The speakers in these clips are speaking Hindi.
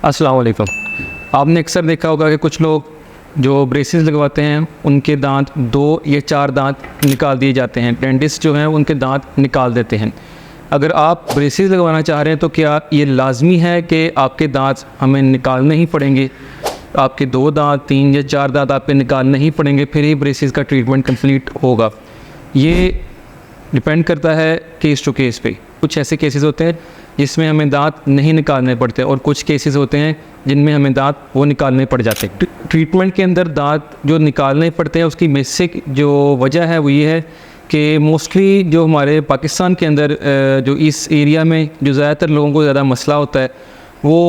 अस्सलाम वालेकुम। आपने अक्सर देखा होगा कि कुछ लोग जो ब्रेसेस लगवाते हैं उनके दांत 2 या 4 दांत निकाल दिए जाते हैं। डेंटिस्ट जो हैं उनके दांत निकाल देते हैं। अगर आप ब्रेसेस लगवाना चाह रहे हैं तो क्या ये लाजमी है कि आपके दांत हमें निकालने ही पड़ेंगे? आपके 2 दांत 3 या 4 दांत आपके निकालने ही पड़ेंगे, फिर ही ब्रेसेस का ट्रीटमेंट कंप्लीट होगा? ये डिपेंड करता है केस टू केस पे। कुछ ऐसे केसेस होते हैं जिसमें हमें दांत नहीं निकालने पड़ते और कुछ केसेस होते हैं जिनमें हमें दांत वो निकालने पड़ जाते हैं। ट्रीटमेंट के अंदर दांत जो निकालने पड़ते हैं उसकी बेसिक जो वजह है वो ये है कि मोस्टली जो हमारे पाकिस्तान के अंदर जो इस एरिया में जो ज़्यादातर लोगों को ज़्यादा मसला होता है वो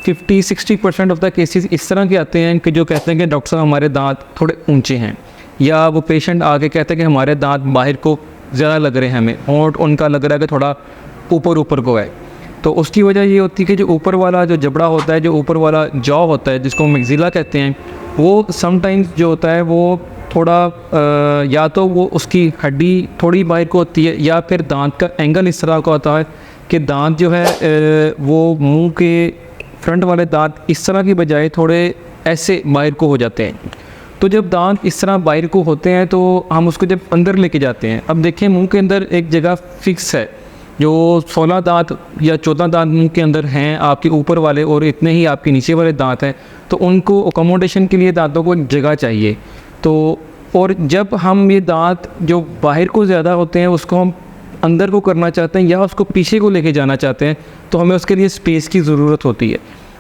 50-60% ऑफ द केसेस इस तरह के आते हैं कि जो कहते हैं कि डॉक्टर साहब हमारे दांत थोड़े ऊंचे हैं, या वो पेशेंट आके कहते हैं कि हमारे दांत बाहर को ज़्यादा लग रहे हैं, हमें होंठ उनका लग रहा है कि थोड़ा ऊपर को है। तो उसकी वजह ये होती है कि जो ऊपर वाला जो जबड़ा होता है, जो ऊपर वाला जॉ होता है जिसको मैक्सिला कहते हैं, वो समटाइम्स जो होता है वो थोड़ा या तो वो उसकी हड्डी थोड़ी बाहर को होती है या फिर दांत का एंगल इस तरह का होता है कि दांत जो है वो मुंह के फ्रंट वाले दांत इस तरह की बजाय थोड़े ऐसे बाहर को हो जाते हैं। तो जब दांत इस तरह बाहर को होते हैं तो हम उसको जब अंदर लेके जाते हैं, अब देखें मुंह के अंदर एक जगह फिक्स है, जो 16 दांत या 14 दांत मुंह के अंदर हैं आपके ऊपर वाले और इतने ही आपके नीचे वाले दांत हैं, तो उनको अकोमोडेशन के लिए दांतों को जगह चाहिए। तो और जब हम ये दांत जो बाहर को ज़्यादा होते हैं उसको हम अंदर को करना चाहते हैं या उसको पीछे को लेके जाना चाहते हैं तो हमें उसके लिए स्पेस की ज़रूरत होती है।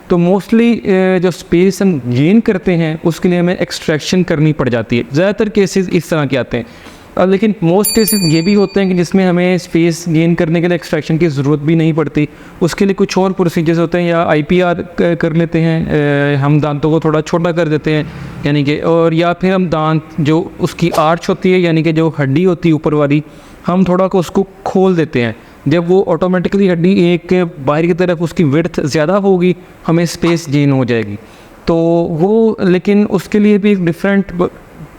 तो मोस्टली जो स्पेस हम गेन करते हैं उसके लिए हमें एक्सट्रैक्शन करनी पड़ जाती है। ज़्यादातर केसेस इस तरह के आते हैं, लेकिन मोस्ट केसेस ये भी होते हैं कि जिसमें हमें स्पेस गेन करने के लिए एक्सट्रैक्शन की ज़रूरत भी नहीं पड़ती। उसके लिए कुछ और प्रोसीजर्स होते हैं, या IPR कर लेते हैं, हम दांतों को थोड़ा छोटा कर देते हैं यानी कि, और या फिर हम दांत जो उसकी आर्च होती है यानी कि जो हड्डी होती है ऊपर वाली, हम थोड़ा को उसको खोल देते हैं। जब वो ऑटोमेटिकली हड्डी एक बाहर की तरफ उसकी विड्थ ज़्यादा होगी, हमें स्पेस गेन हो जाएगी। तो वो लेकिन उसके लिए भी एक डिफरेंट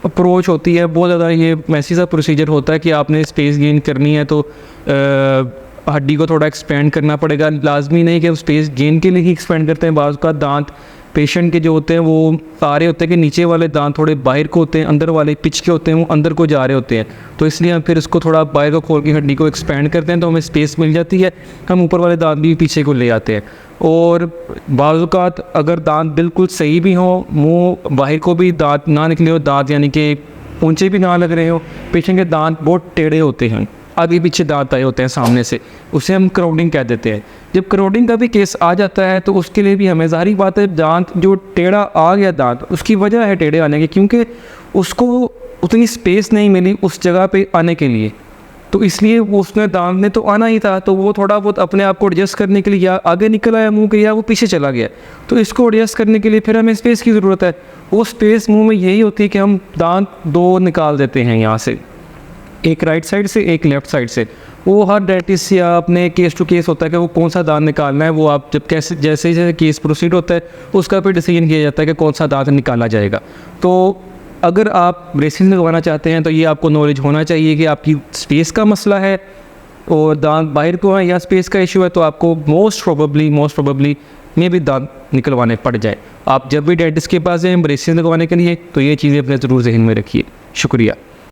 अप्रोच होती है, बहुत ज़्यादा ये मैसी सा प्रोसीजर होता है कि आपने स्पेस गेन करनी है तो हड्डी को थोड़ा एक्सपेंड करना पड़ेगा। लाजमी नहीं कि हम स्पेस गेन के लिए ही एक्सपेंड करते हैं। बाज़ का दांत पेशेंट के जो होते हैं वो सारे होते हैं कि नीचे वाले दांत थोड़े बाहर को होते हैं, अंदर वाले पिच के होते हैं वो अंदर को जा रहे होते हैं, तो इसलिए हम फिर इसको थोड़ा बाहर को खोल के हड्डी को एक्सपेंड करते हैं तो हमें स्पेस मिल जाती है, हम ऊपर वाले दांत भी पीछे को ले आते हैं। और बाज़ औक़ात अगर दांत बिल्कुल सही भी हो, मुँह बाहर को भी दांत ना निकले हो, दांत यानी कि ऊंचे भी ना लग रहे हो, पेशेंट के दांत बहुत टेढ़े होते हैं, आगे पीछे दांत आए होते हैं सामने से, उसे हम क्राउडिंग कह देते हैं। जब क्राउडिंग का भी केस आ जाता है तो उसके लिए भी हमें ज़ाहिर बात है दांत जो टेढ़ा आ गया दांत, उसकी वजह है टेढ़े आने की, क्योंकि उसको उतनी स्पेस नहीं मिली उस जगह पे आने के लिए, तो इसलिए वो उसने दांत ने तो आना ही था, तो वो थोड़ा बहुत अपने आप को एडजस्ट करने के लिए या आगे निकल आया मुंह के या वो पीछे चला गया। तो इसको एडजस्ट करने के लिए फिर हमें स्पेस की ज़रूरत है। वो स्पेस मुँह में यही होती है कि हम दांत 2 निकाल देते हैं यहाँ से, एक राइट साइड से एक लेफ़्ट साइड से। वो हर डेंटिस्ट या अपने केस टू केस होता है कि वो कौन सा दांत निकालना है, वो आप जब कैसे जैसे जैसे केस प्रोसीड होता है उसका फिर डिसीजन किया जाता है कि कौन सा दांत निकाला जाएगा। तो अगर आप ब्रेसेस लगवाना चाहते हैं तो ये आपको नॉलेज होना चाहिए कि आपकी स्पेस का मसला है और दांत बाहर को है या स्पेस का इशू है, तो आपको मोस्ट प्रोबेबली में भी दांत निकलवाने पड़ जाए। आप जब भी डेंटिस्ट के पास जाएँ ब्रेसेस लगवाने के लिए तो ये चीज़ें अपने ज़रूर ज़हन में रखिए। शुक्रिया।